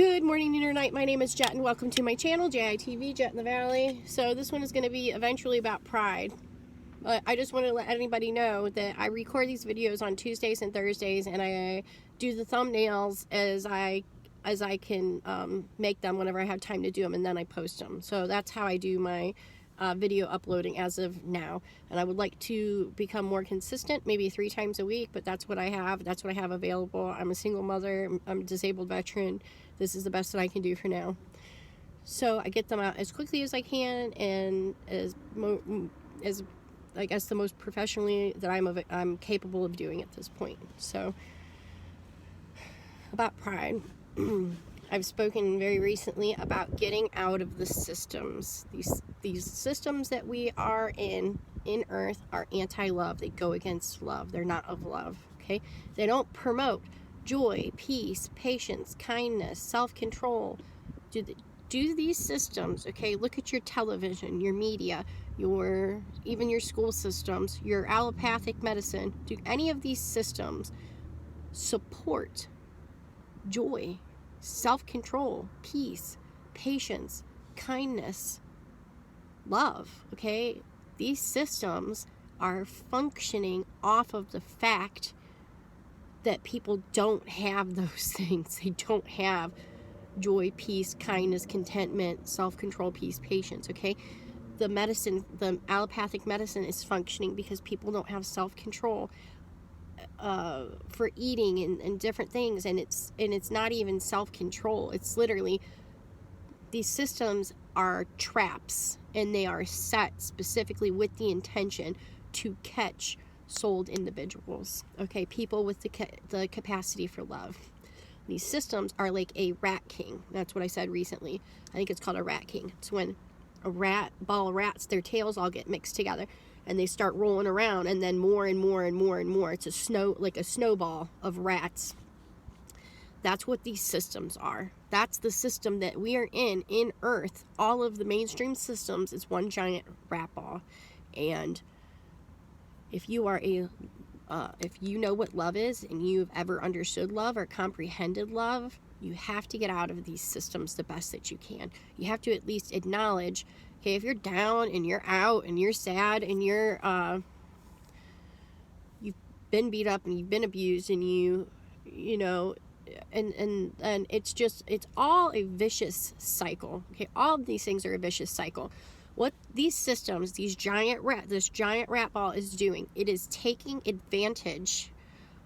Good morning, noon, or night. My name is Jet, and welcome to my channel, JITV, Jet in the Valley. So this one is going to be eventually about pride. But I just want to let anybody know that I record these videos on Tuesdays and Thursdays, and I do the thumbnails as I can make them whenever I have time to do them, and then I post them. So that's how I do my video uploading as of now. And I would like to become more consistent, maybe 3 times a week, but that's what I have. That's what I have available. I'm a single mother. I'm a disabled veteran. This is the best that I can do for now. So I get them out as quickly as I can, and as I guess the most professionally that I'm capable of doing at this point. So about pride. I've spoken very recently about getting out of the systems. These systems that we are in earth are anti-love. They go against love. They're not of love, okay? They don't promote joy, peace, patience, kindness, self-control. Do these systems, okay? Look at your television, your media, even your school systems, your allopathic medicine. Do any of these systems support joy, self-control, peace, patience, kindness, love, okay? These systems are functioning off of the fact that people don't have those things. They don't have joy, peace, kindness, contentment, self-control, peace, patience, okay? The allopathic medicine is functioning because people don't have self-control for eating and different things, and it's not even self-control. It's literally, these systems are traps, and they are set specifically with the intention to catch souled individuals, okay? People with the capacity for love. These systems are like a rat king. That's what I said recently. I think it's called a rat king. It's when a ball of rats, their tails all get mixed together, and they start rolling around, and then more and more and more and more. It's like a snowball of rats. That's what these systems are. That's the system that we are in earth. All of the mainstream systems is one giant rat ball. And if you are if you know what love is, and you've ever understood love or comprehended love, you have to get out of these systems the best that you can. You have to at least acknowledge, okay, if you're down and you're out and you're sad and you've been beat up and you've been abused and you know, and it's all a vicious cycle. Okay, all of these things are a vicious cycle. What these systems, this giant rat ball is doing, it is taking advantage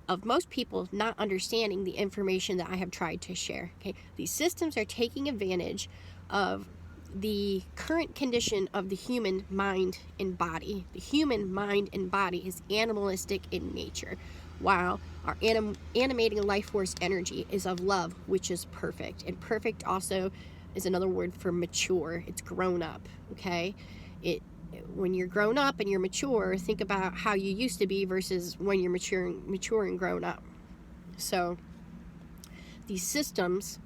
of most people not understanding the information that I have tried to share. Okay, these systems are taking advantage of the current condition of the human mind and body. The human mind and body is animalistic in nature, while our animating life force energy is of love, which is perfect. And perfect also is another word for mature. It's grown up, okay? When you're grown up and you're mature, think about how you used to be versus when you're mature and grown up. So these systems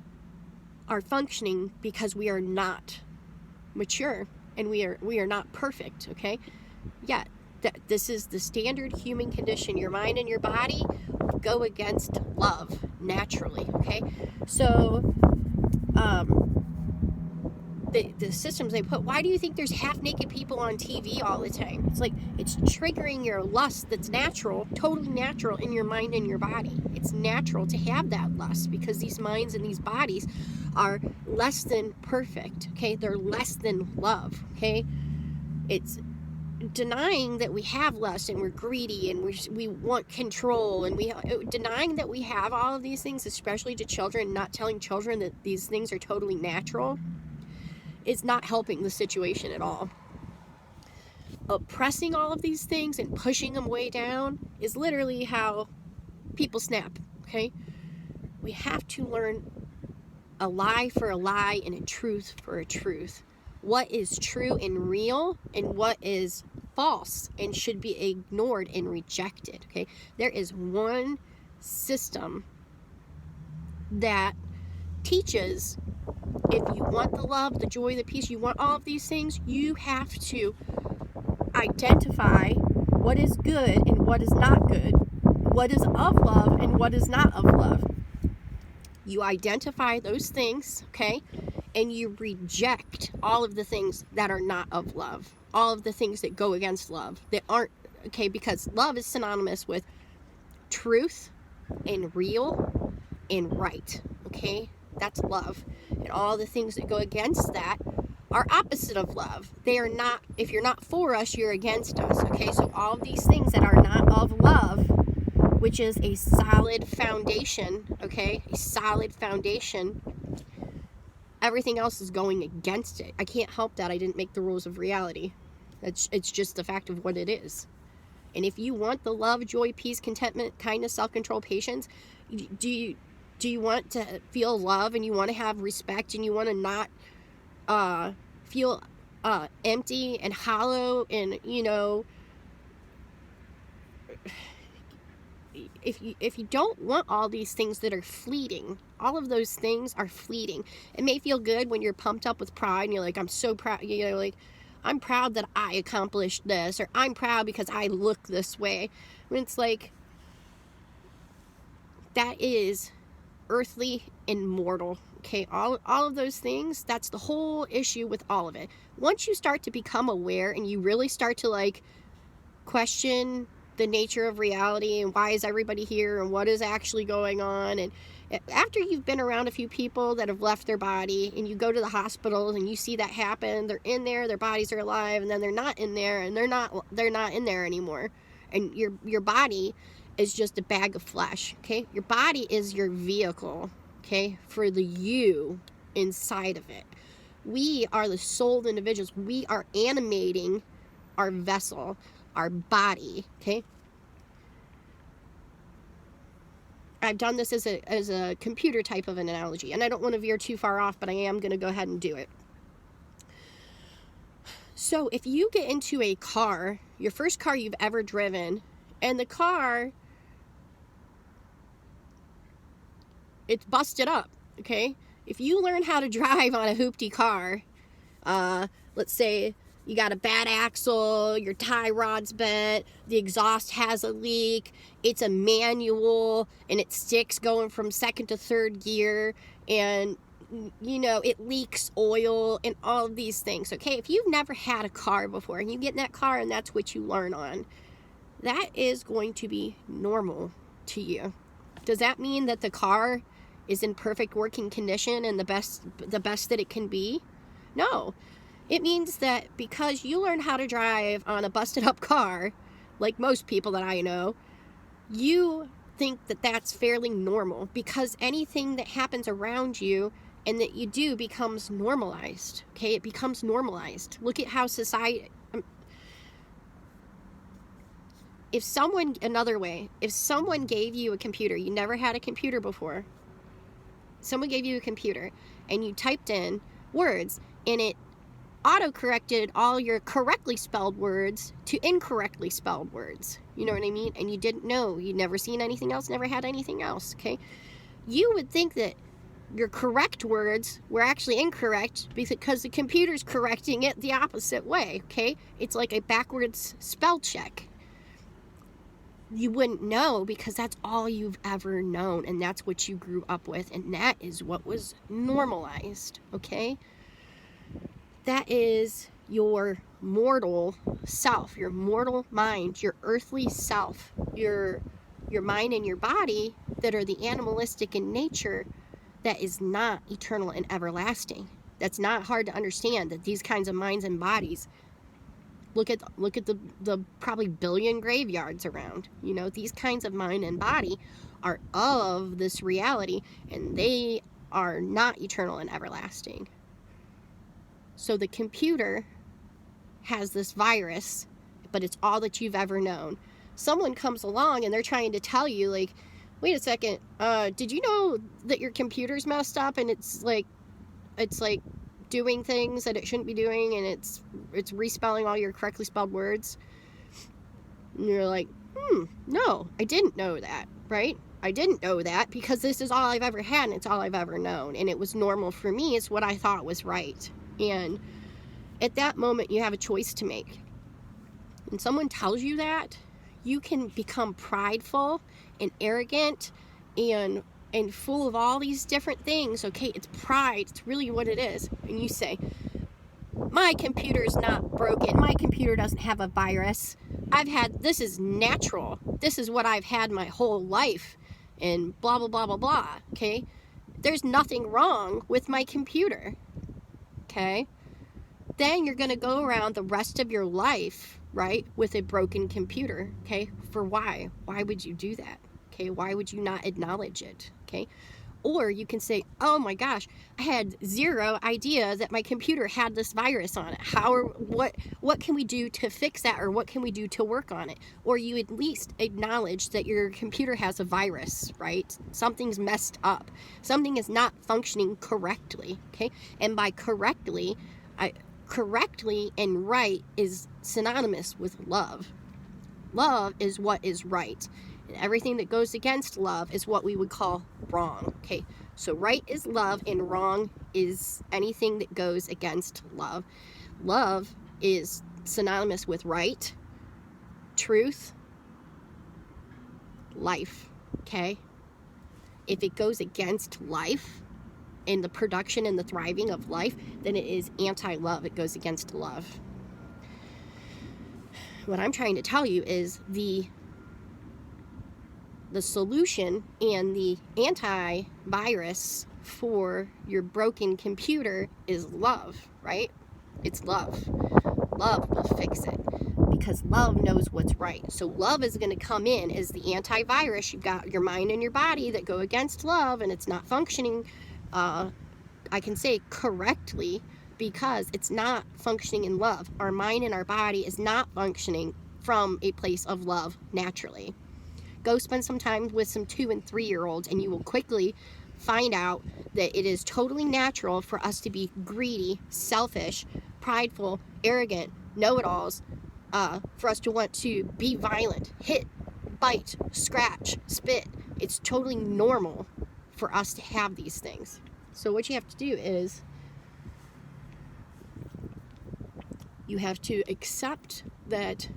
are functioning because we are not mature, and we are not perfect, okay? Yeah, this is the standard human condition. Your mind and your body go against love naturally, okay? So the systems they put, why do you think there's half-naked people on TV all the time? It's like, it's triggering your lust that's natural, totally natural in your mind and your body. It's natural to have that lust because these minds and these bodies are less than perfect, okay? They're less than love, okay? It's denying that we have lust, and we're greedy, and we want control, and denying that we have all of these things, especially to children, not telling children that these things are totally natural, is not helping the situation at all. Oppressing all of these things and pushing them way down is literally how people snap, okay? We have to learn a lie for a lie and a truth for a truth. What is true and real, and what is false and should be ignored and rejected, okay? There is one system that teaches, if you want the love, the joy, the peace, you want all of these things, you have to identify what is good and what is not good, what is of love and what is not of love. You identify those things, okay? And you reject all of the things that are not of love. All of the things that go against love, that aren't, okay? Because love is synonymous with truth and real and right, okay? That's love. And all the things that go against that are opposite of love. They are not, if you're not for us, you're against us, okay? So all of these things that are not of love, which is a solid foundation, okay? A solid foundation. Everything else is going against it. I can't help that. I didn't make the rules of reality. It's just the fact of what it is. And if you want the love, joy, peace, contentment, kindness, self-control, patience, do you want to feel love, and you want to have respect, and you want to not feel empty and hollow, and, you know, if you don't want all these things that are fleeting, all of those things are fleeting. It may feel good when you're pumped up with pride and you're like, I'm so proud, you know, like, I'm proud that I accomplished this, or I'm proud because I look this way. When it's like, that is earthly and mortal, okay? All of those things, that's the whole issue with all of it. Once you start to become aware and you really start to, like, question the nature of reality and why is everybody here and what is actually going on, and after you've been around a few people that have left their body and you go to the hospitals and you see that happen, they're in there, their bodies are alive, and then they're not in there, and they're not in there anymore, and your body is just a bag of flesh, okay? Your body is your vehicle, okay, for the you inside of it. We are the souled individuals. We are animating our vessel, our body, okay? I've done this as a computer type of an analogy, and I don't want to veer too far off, but I am going to go ahead and do it. So if you get into a car, your first car you've ever driven, and the car, it's busted up, okay? If you learn how to drive on a hoopty car, let's say you got a bad axle, your tie rod's bent, the exhaust has a leak, it's a manual, and it sticks going from second to third gear, and, you know, it leaks oil and all of these things, okay? If you've never had a car before and you get in that car and that's what you learn on, that is going to be normal to you. Does that mean that the car is in perfect working condition and the best that it can be? No. It means that because you learned how to drive on a busted up car, like most people that I know, you think that that's fairly normal, because anything that happens around you and that you do becomes normalized, okay? It becomes normalized. Look at how society... If someone gave you a computer, you never had a computer before, someone gave you a computer and you typed in words and it auto-corrected all your correctly spelled words to incorrectly spelled words. You know what I mean? And you didn't know. You'd never seen anything else, never had anything else, okay? You would think that your correct words were actually incorrect because the computer's correcting it the opposite way, okay? It's like a backwards spell check. You wouldn't know because that's all you've ever known, and that's what you grew up with, and that is what was normalized, okay? That is your mortal self, your mortal mind, your earthly self, your mind and your body that are the animalistic in nature, that is not eternal and everlasting. That's not hard to understand, that these kinds of minds and bodies, look at the probably billion graveyards around. You know, these kinds of mind and body are of this reality, and they are not eternal and everlasting. So the computer has this virus, but it's all that you've ever known. Someone comes along and they're trying to tell you, like, wait a second, did you know that your computer's messed up and it's like doing things that it shouldn't be doing, and it's respelling all your correctly spelled words? And you're like, no, I didn't know that, right? I didn't know that because this is all I've ever had, and it's all I've ever known, and it was normal for me. It's what I thought was right. And at that moment, you have a choice to make. When someone tells you that, you can become prideful and arrogant and and full of all these different things, okay, it's pride, it's really what it is, and you say, my computer's not broken, my computer doesn't have a virus, this is natural, this is what I've had my whole life, and blah, blah, blah, blah, blah, okay? There's nothing wrong with my computer, okay? Then you're going to go around the rest of your life, right, with a broken computer, okay? For why? Why would you do that? Okay, why would you not acknowledge it? Okay, or you can say, oh my gosh, I had zero idea that my computer had this virus on it. What can we do to fix that, or what can we do to work on it? Or you at least acknowledge that your computer has a virus, right? Something's messed up. Something is not functioning correctly, okay? And by correctly and right is synonymous with love. Love is what is right. And everything that goes against love is what we would call wrong. Okay, so right is love and wrong is anything that goes against love. Love is synonymous with right, truth, life. Okay, if it goes against life and the production and the thriving of life, then it is anti-love. It goes against love. What I'm trying to tell you is the solution and the antivirus for your broken computer is love, right? It's love. Love will fix it because love knows what's right. So love is going to come in as the antivirus. You've got your mind and your body that go against love, and it's not functioning, I can say correctly, because it's not functioning in love. Our mind and our body is not functioning from a place of love naturally. Go spend some time with some 2- and 3-year-olds, and you will quickly find out that it is totally natural for us to be greedy, selfish, prideful, arrogant, know-it-alls, for us to want to be violent, hit, bite, scratch, spit. It's totally normal for us to have these things. So what you have to do is you have to accept that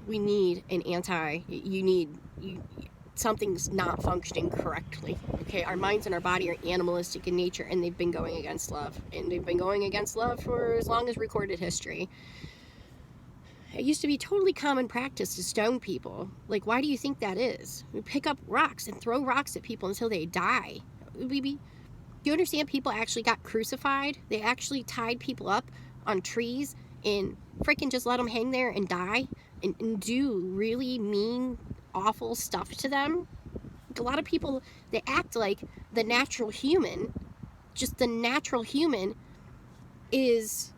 we need something's not functioning correctly. Okay, our minds and our body are animalistic in nature, and they've been going against love. And they've been going against love for as long as recorded history. It used to be totally common practice to stone people. Like, why do you think that is? We pick up rocks and throw rocks at people until they die. Do you understand people actually got crucified? They actually tied people up on trees and freaking just let them hang there and die and do really mean, awful stuff to them. Like, a lot of people, they act like the natural human is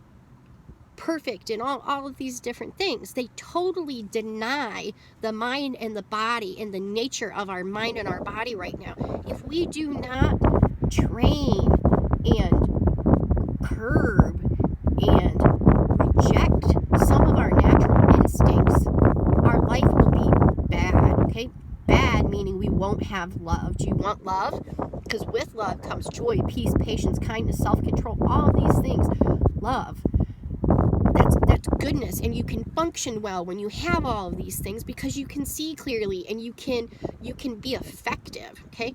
perfect in all of these different things. They totally deny the mind and the body and the nature of our mind and our body right now. If we do not train and curb and reject some of our natural instincts, our life will be bad, okay? Bad meaning we won't have love. Do you want love? Because with love comes joy, peace, patience, kindness, self-control, all of these things. Love. That's goodness, and you can function well when you have all of these things because you can see clearly and you can be effective, okay?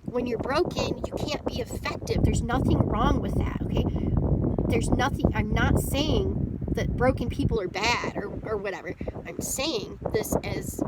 When you're broken, you can't be effective. There's nothing wrong with that, okay? There's nothing, I'm not saying that broken people are bad or whatever. I'm saying this as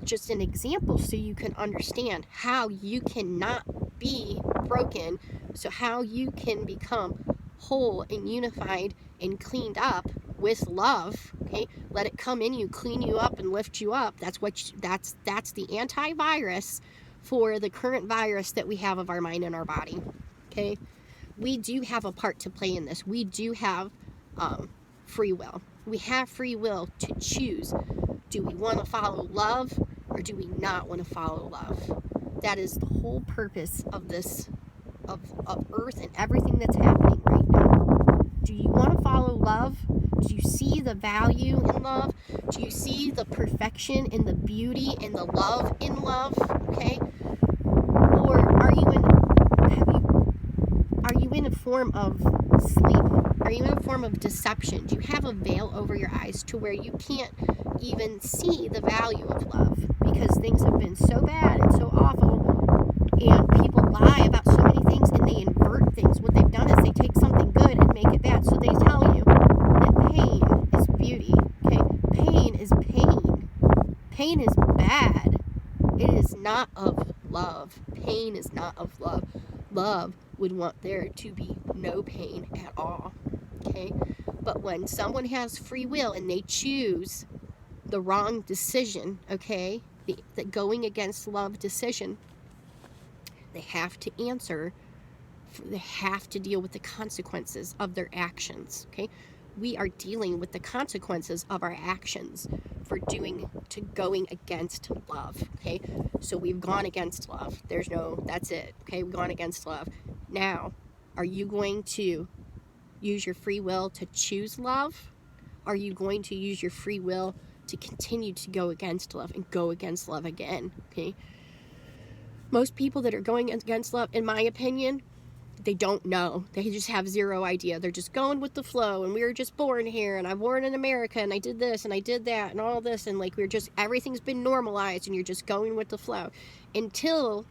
just an example so you can understand how you cannot be broken, so how you can become whole and unified and cleaned up with love, okay? Let it come in you, clean you up and lift you up. That's the antivirus for the current virus that we have of our mind and our body, okay? We do have a part to play in this. We do have free will. We have free will to choose. Do we want to follow love or do we not want to follow love? That is the whole purpose of this, of Earth and everything that's happening right now. Do you want to follow love? Do you see the value in love? Do you see the perfection and the beauty and the love in love? Okay? Or are you in a form of sleep? Are you in a form of deception? Do you have a veil over your eyes to where you can't even see the value of love? because things have been so bad and so awful, and people lie about so many things, and they invert things. What they've done is they take something good and make it bad. So they tell you that pain is beauty. Okay, pain is pain. Pain is bad. It is not of love. Pain is not of love. Love would want there to be no pain at all. Okay, but when someone has free will and they choose the wrong decision, okay, the going against love decision, they have to answer, they have to deal with the consequences of their actions, okay? We are dealing with the consequences of our actions for going against love, okay? So we've gone against love. That's it, okay? We've gone against love. Now, are you going to use your free will to choose love? Are you going to use your free will to continue to go against love and go against love again, okay? Most people that are going against love, in my opinion, they don't know. They just have zero idea. They're just going with the flow, and we were just born here, and I'm born in America, and I did this, and I did that, and all this, and like everything's been normalized, and you're just going with the flow until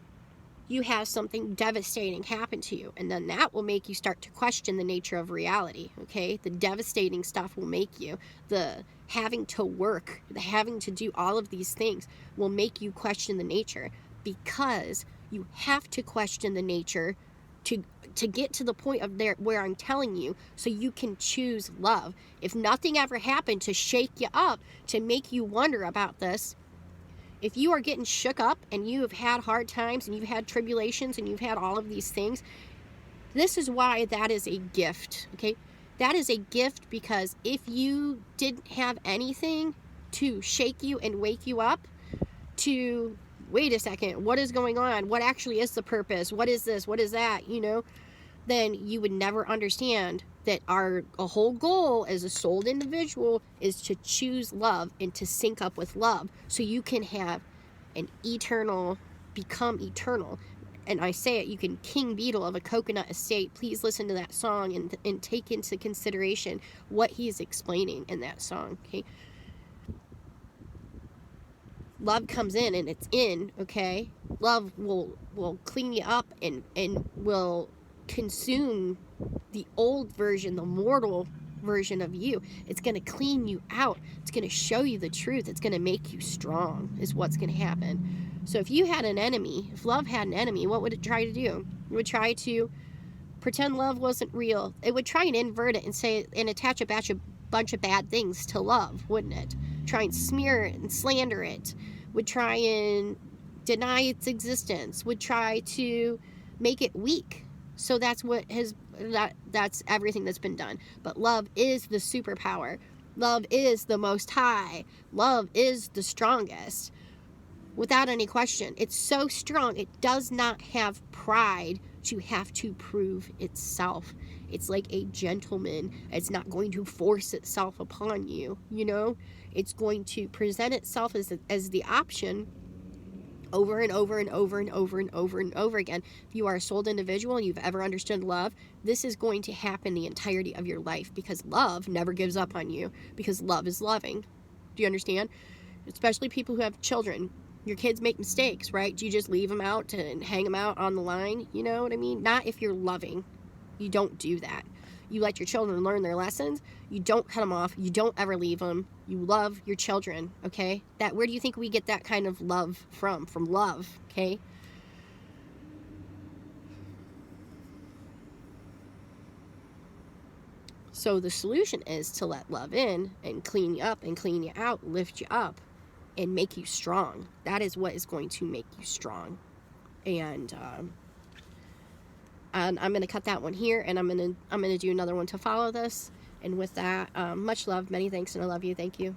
you have something devastating happen to you, and then that will make you start to question the nature of reality, okay? The devastating stuff will make you, the having to work, the having to do all of these things will make you question the nature, because you have to question the nature to get to the point of where I'm telling you, so you can choose love. If nothing ever happened to shake you up, to make you wonder about this, if you are getting shook up and you have had hard times and you've had tribulations and you've had all of these things, this is why that is a gift, okay? That is a gift, because if you didn't have anything to shake you and wake you up to, wait a second, what is going on? What actually is the purpose? What is this? What is that? Then you would never understand that a whole goal as a souled individual is to choose love and to sync up with love, so you can have become eternal. And I say it, you can King Beetle of a Coconut Estate, please listen to that song and take into consideration what he is explaining in that song, okay? Love comes in and it's in, okay? Love will clean you up and will consume the old version, the mortal version of you. It's going to clean you out. It's going to show you the truth. It's going to make you strong, is what's going to happen. So if you had an enemy, if love had an enemy, what would it try to do? It would try to pretend love wasn't real. It would try and invert it and attach a bunch of bad things to love, wouldn't it? Try and smear it and slander it. Would try and deny its existence. Would try to make it weak. So that's that's everything that's been done. But love is the superpower. Love is the most high. Love is the strongest. Without any question. It's so strong, it does not have pride to have to prove itself. It's like a gentleman. It's not going to force itself upon you, It's going to present itself as the option over and over and over and over and over and over again. If you are a souled individual and you've ever understood love, this is going to happen the entirety of your life, because love never gives up on you, because love is loving. Do you understand? Especially people who have children. Your kids make mistakes, right? Do you just leave them out and hang them out on the line? You know what I mean? Not if you're loving. You don't do that. You let your children learn their lessons. You don't cut them off. You don't ever leave them. You love your children, okay? Where do you think we get that kind of love from? From love, okay? So the solution is to let love in and clean you up and clean you out, lift you up, and make you strong. That is what is going to make you strong. And I'm going to cut that one here, and I'm going to do another one to follow this. And with that, much love, many thanks, and I love you. Thank you.